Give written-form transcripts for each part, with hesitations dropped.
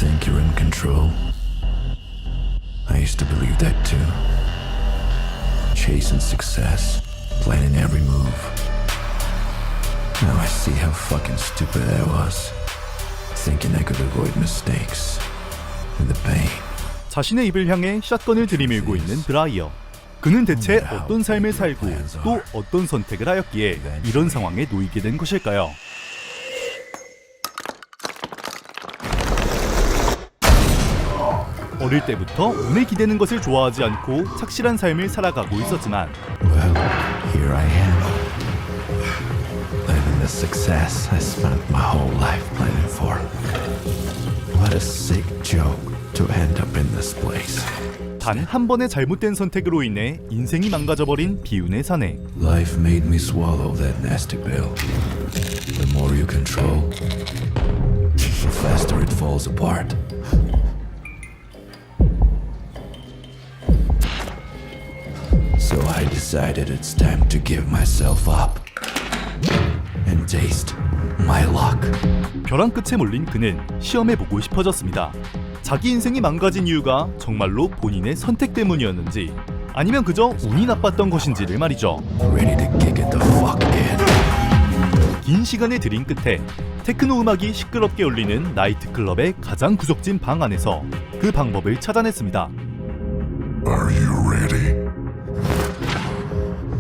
think you're in control? I used to believe that too. Chasing success, planning every move. Now I see how fucking stupid I was. Thinking I could avoid mistakes and the pain. 자신의 입을 향해 샷건을 들이밀고 있는 브라이어. 그는 대체 어떤 삶을 살고 또 어떤 선택을 하였기에 이런 상황에 놓이게 된 것일까요? 어릴 때부터 운에 기대는 것을 좋아하지 않고 착실한 삶을 살아가고 있었지만 Well, here I am. Living the success I spent my whole life planning for. What a sick joke to end up in this place. 단 한 번의 잘못된 선택으로 인해 인생이 망가져버린 비운의 사내. Life made me swallow that nasty pill. The more you control, the faster it falls apart. So I decided it's time to give myself up and taste my luck. 벼랑 끝에 몰린 그는 시험해보고 싶어졌습니다. 자기 인생이 망가진 이유가 정말로 본인의 선택 때문이었는지 아니면 그저 운이 나빴던 것인지를 말이죠. Ready to kick it the fuck in. 긴 시간의 들인 끝에 테크노 음악이 시끄럽게 울리는 나이트클럽의 가장 구석진 방 안에서 그 방법을 찾아냈습니다. Are you ready?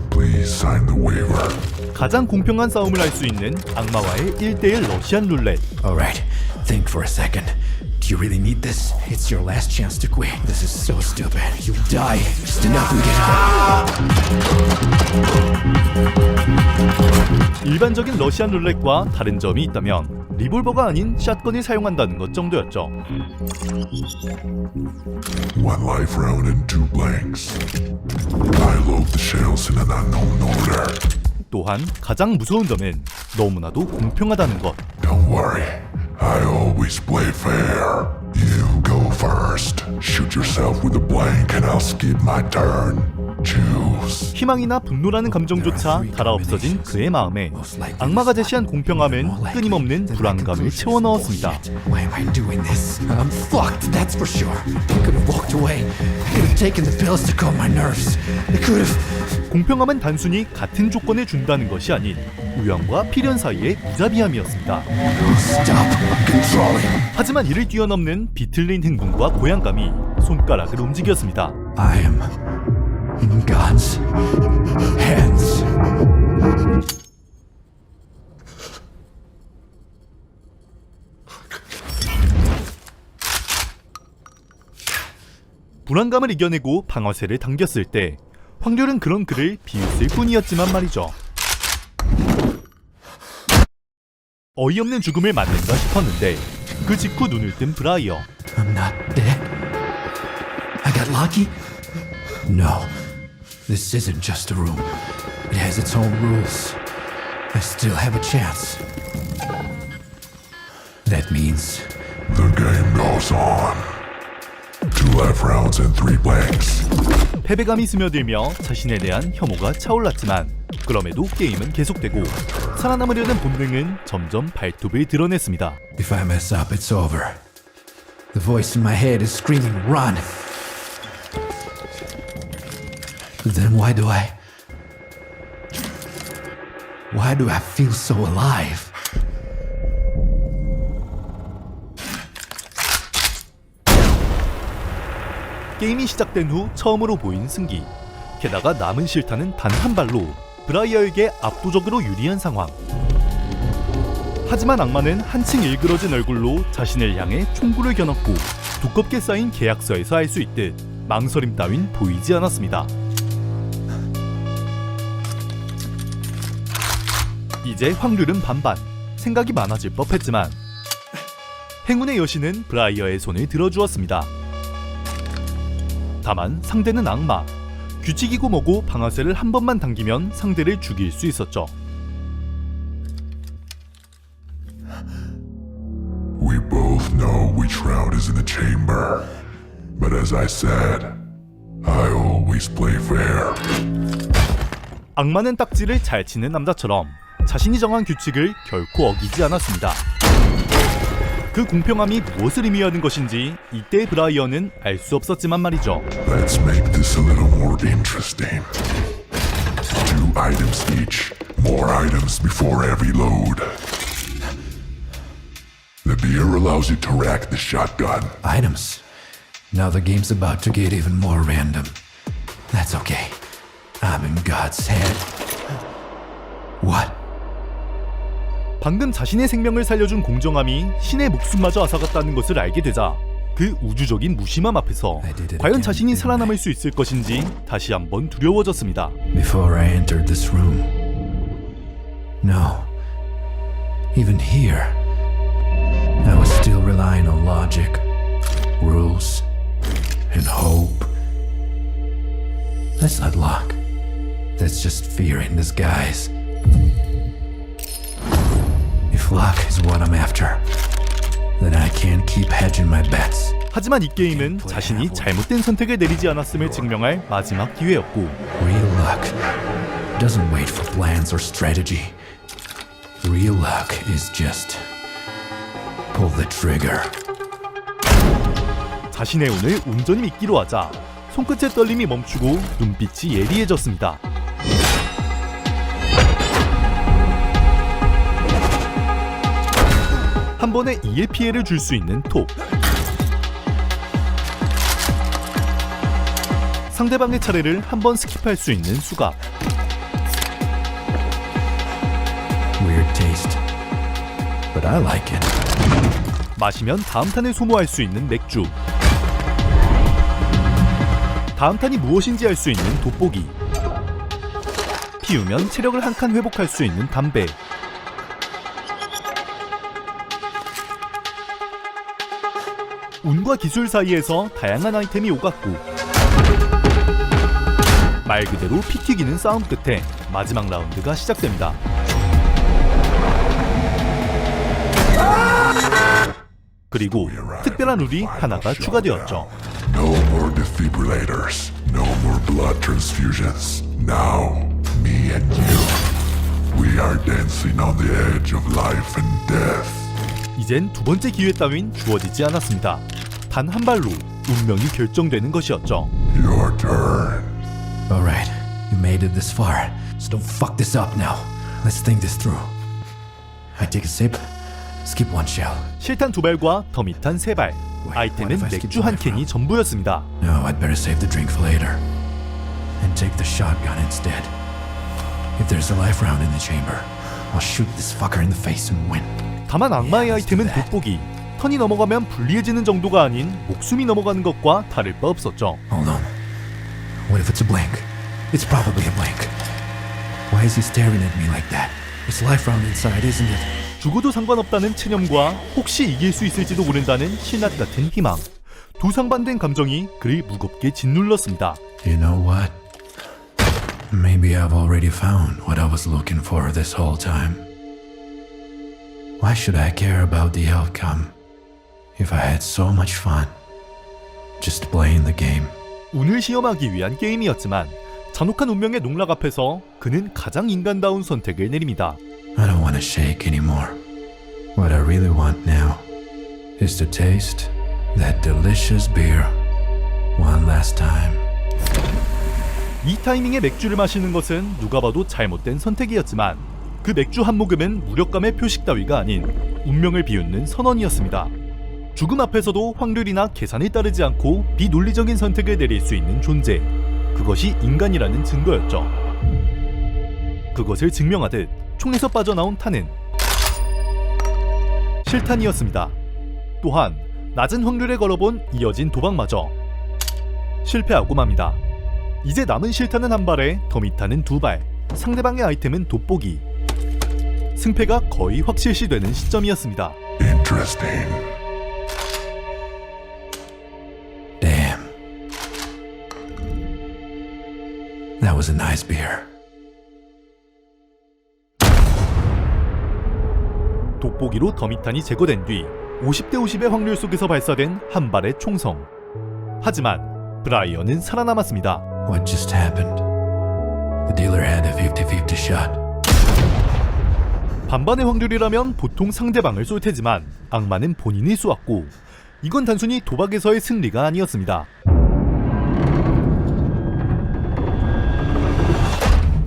Please sign the waiver. 가장 공평한 싸움을 할 수 있는 악마와의 1대1 러시안 룰렛. Alright, think for a second. Do you really need this? It's your last chance to quit. This is so stupid. You'll die just enough to get out. 일반적인 러시안 룰렛과 다른 점이 있다면 리볼버가 아닌 샷건을 사용한다는 것 정도였죠. One life round and 2 blanks. I load the shells in an unknown order. 또한 가장 무서운 점은 너무나도 공평하다는 것. Don't worry, I always play fair. You go first. Shoot yourself with a blank and I'll skip my turn. Choose. 희망이나 분노라는 감정조차 달아없어진 그의 마음에 악마가 제시한 공평함은 끊임없는 불안감을 채워 넣었습니다. Why am I doing this? I'm fucked, that's for sure. I could have walked away. I could have taken the pills to calm my nerves. I could have... 공평함은 단순히 같은 조건을 준다는 것이 아닌 우연과 필연 사이의 무자비함이었습니다. Stop controlling. 하지만 이를 뛰어넘는 비틀린 흥분과 고향감이 손가락을 움직였습니다. I am in God's hands. 불안감을 이겨내고 방아쇠를 당겼을 때 확률은 그런 그를 비웃을 뿐이었지만 말이죠. 어이없는 죽음을 맞는가 싶었는데 그 직후 눈을 뜬 브라이어. I'm not dead. I got lucky? No. This isn't just a room. It has its own rules. I still have a chance. That means The game goes on. 2 life rounds and 3 blanks. 패배감이 스며들며 자신에 대한 혐오가 차올랐지만 그럼에도 게임은 계속되고 살아남으려는 본능은 점점 발톱을 드러냈습니다. if I mess up, it's over. The voice in my head is screaming, run! Then why do I feel so alive? 게임이 시작된 후 처음으로 보인 승기. 게다가 남은 실타는 단 한 발로 브라이어에게 압도적으로 유리한 상황. 하지만 악마는 한층 일그러진 얼굴로 자신을 향해 총구를 겨눴고 두껍게 쌓인 계약서에서 알 수 있듯 망설임 따윈 보이지 않았습니다. 이제 확률은 반반. 생각이 많아질 법했지만 행운의 여신은 브라이어의 손을 들어주었습니다. 다만 상대는 악마. 규칙이고 뭐고 방아쇠를 한 번만 당기면 상대를 죽일 수 있었죠. We both know which round is in the chamber. But as I said, I always play fair. 악마는 딱지를 잘 치는 남자처럼 자신이 정한 규칙을 결코 어기지 않았습니다. 그 공평함이 무엇을 의미하는 것인지 이때 브라이언은 알 수 없었지만 말이죠. Let's make this a little more interesting. 2 items each. More items before every load. The beer allows you to rack the shotgun. Items. Now the game's about to get even more random. That's okay. I'm in God's head. What? 방금 자신의 생명을 살려준 공정함이 신의 목숨마저 앗아갔다는 것을 알게 되자 그 우주적인 무심함 앞에서 과연 자신이 살아남을 수 있을 것인지 다시 한번 두려워졌습니다. Before I entered this room. No. Even here. I was still relying on logic, rules, and hope. That's not luck. That's just fear in disguise. If luck is what I'm after, then I can't keep hedging my bets. 하지만 이 게임은 자신이 잘못된 선택을 내리지 않았음을 증명할 마지막 기회였고 Real luck doesn't wait for plans or strategy. Real luck is just pull the trigger. 자신의 운을 온전히 믿기로 하자 손끝의 떨림이 멈추고 눈빛이 예리해졌습니다. 한 번에 2의 피해를 줄 수 있는 톱. 상대방의 차례를 한 번 스킵할 수 있는 수갑. Weird taste, but I like it. 마시면 다음 탄을 소모할 수 있는 맥주. 다음 탄이 무엇인지 알 수 있는 돋보기. 피우면 체력을 한 칸 회복할 수 있는 담배. 운과 기술 사이에서 다양한 아이템이 오갔고 말 그대로 피 튀기는 싸움 끝에 마지막 라운드가 시작됩니다. 그리고 특별한 룰이 하나가 추가되었죠. No more defibrillators. No more blood transfusions. Now, me and you. We are dancing on the edge of life and death. 이젠 두 번째 기회 따윈 주어지지 않았습니다. 단 한 발로 운명이 결정되는 것이었죠. Your turn. Alright, you made it this far, so don't fuck this up now. Let's think this through. I take a sip, skip one shell. 실탄 2발과 더미탄 3발, 아이템은 맥주 한 캔이 전부였습니다. No, I'd better save the drink for later. And take the shotgun instead. If there's a life round in the chamber, I'll shoot this fucker in the face and win. 다만 악마의 아이템은 돋보기. 턴이 넘어가면 불리해지는 정도가 아닌 목숨이 넘어가는 것과 다를 바 없었죠. Hold on. What if it's a blank? It's probably a blank. Why is he staring at me like that? It's life round inside, isn't it? 죽어도 상관없다는 체념과 혹시 이길 수 있을지도 모른다는 신앗 같은 희망. 두 상반된 감정이 그를 무겁게 짓눌렀습니다. You know what? Maybe I've already found what I was looking for this whole time. Why should I care about the outcome if I had so much fun just playing the game? 운을 시험하기 위한 게임이었지만 잔혹한 운명의 농락 앞에서 그는 가장 인간다운 선택을 내립니다. I don't want to shake anymore. What I really want now is to taste that delicious beer one last time. 이 타이밍에 맥주를 마시는 것은 누가 봐도 잘못된 선택이었지만 그 맥주 한 모금은 무력감의 표식 따위가 아닌 운명을 비웃는 선언이었습니다. 죽음 앞에서도 확률이나 계산에 따르지 않고 비논리적인 선택을 내릴 수 있는 존재. 그것이 인간이라는 증거였죠. 그것을 증명하듯 총에서 빠져나온 탄은 실탄이었습니다. 또한 낮은 확률에 걸어본 이어진 도박마저 실패하고 맙니다. 이제 남은 실탄은 한 발에 더미탄은 2발, 상대방의 아이템은 돋보기. 승패가 거의 확실시되는 시점이었습니다. Interesting. Damn. That was a nice beer. 돋보기로 더미탄이 제거된 뒤 50대 50의 확률 속에서 발사된 한 발의 총성. 하지만 브라이언은 살아남았습니다. What just happened? The dealer had a 50-50 shot. 반반의 확률이라면 보통 상대방을 쏠 테지만 악마는 본인이 쏘았고 이건 단순히 도박에서의 승리가 아니었습니다.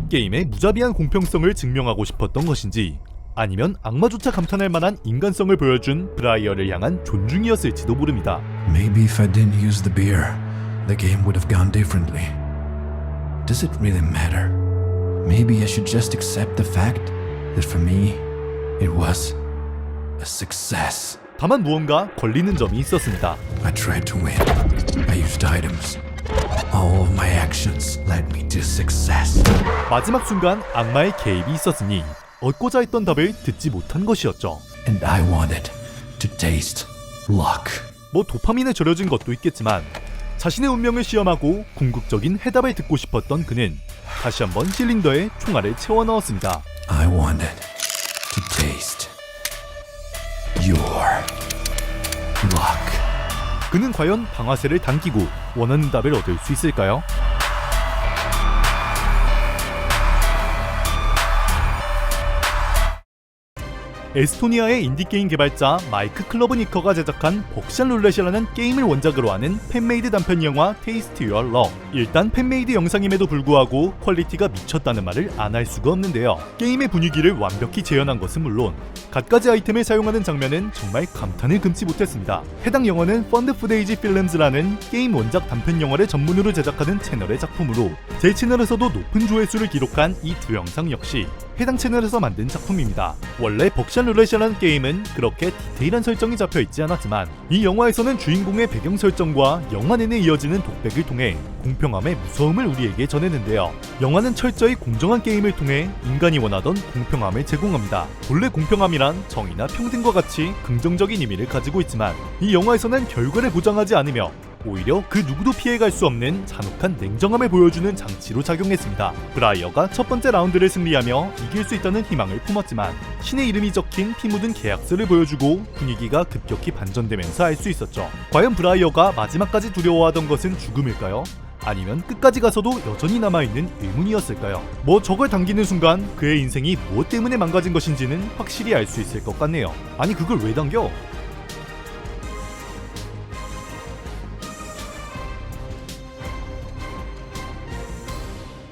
게임의 무자비한 공평성을 증명하고 싶었던 것인지 아니면 악마조차 감탄할 만한 인간성을 보여준 브라이어를 향한 존중이었을지도 모릅니다. Maybe if I didn't use the beer, the game would have gone differently. Does it really matter? Maybe I should just accept the fact that for me, it was a success. 다만 무언가 걸리는 점이 있었습니다. I tried to win. I used items. All of my actions led me to success. 마지막 순간 악마의 개입이 있었으니 얻고자 했던 답을 듣지 못한 것이었죠. And I wanted to taste luck. 뭐 도파민에 절여진 것도 있겠지만 자신의 운명을 시험하고 궁극적인 해답을 듣고 싶었던 그는 다시 한번 실린더에 총알을 채워 넣었습니다. I wanted to taste your luck. 그는 과연 방아쇠를 당기고 원하는 답을 얻을 수 있을까요? 에스토니아의 인디게임 개발자 마이크 클러브니커가 제작한 벅샷 룰렛이라는 게임을 원작으로 하는 팬메이드 단편 영화 테이스트 유어 럭. 일단 팬메이드 영상임에도 불구하고 퀄리티가 미쳤다는 말을 안 할 수가 없는데요. 게임의 분위기를 완벽히 재현한 것은 물론 갖가지 아이템을 사용하는 장면은 정말 감탄을 금치 못했습니다. 해당 영화는 펀드 푸데이지 필름즈라는 게임 원작 단편 영화를 전문으로 제작하는 채널의 작품으로 제 채널에서도 높은 조회수를 기록한 이 두 영상 역시 해당 채널에서 만든 작품입니다. 원래 벅샷 룰렛이라는 게임은 그렇게 디테일한 설정이 잡혀있지 않았지만 이 영화에서는 주인공의 배경 설정과 영화 내내 이어지는 독백을 통해 공평함의 무서움을 우리에게 전했는데요. 영화는 철저히 공정한 게임을 통해 인간이 원하던 공평함을 제공합니다. 본래 공평함이란 정의나 평등과 같이 긍정적인 의미를 가지고 있지만 이 영화에서는 결과를 보장하지 않으며 오히려 그 누구도 피해갈 수 없는 잔혹한 냉정함을 보여주는 장치로 작용했습니다. 브라이어가 첫 번째 라운드를 승리하며 이길 수 있다는 희망을 품었지만 신의 이름이 적힌 피 묻은 계약서를 보여주고 분위기가 급격히 반전되면서 알 수 있었죠. 과연 브라이어가 마지막까지 두려워하던 것은 죽음일까요? 아니면 끝까지 가서도 여전히 남아있는 의문이었을까요? 뭐 저걸 당기는 순간 그의 인생이 무엇 때문에 망가진 것인지는 확실히 알 수 있을 것 같네요. 아니 그걸 왜 당겨?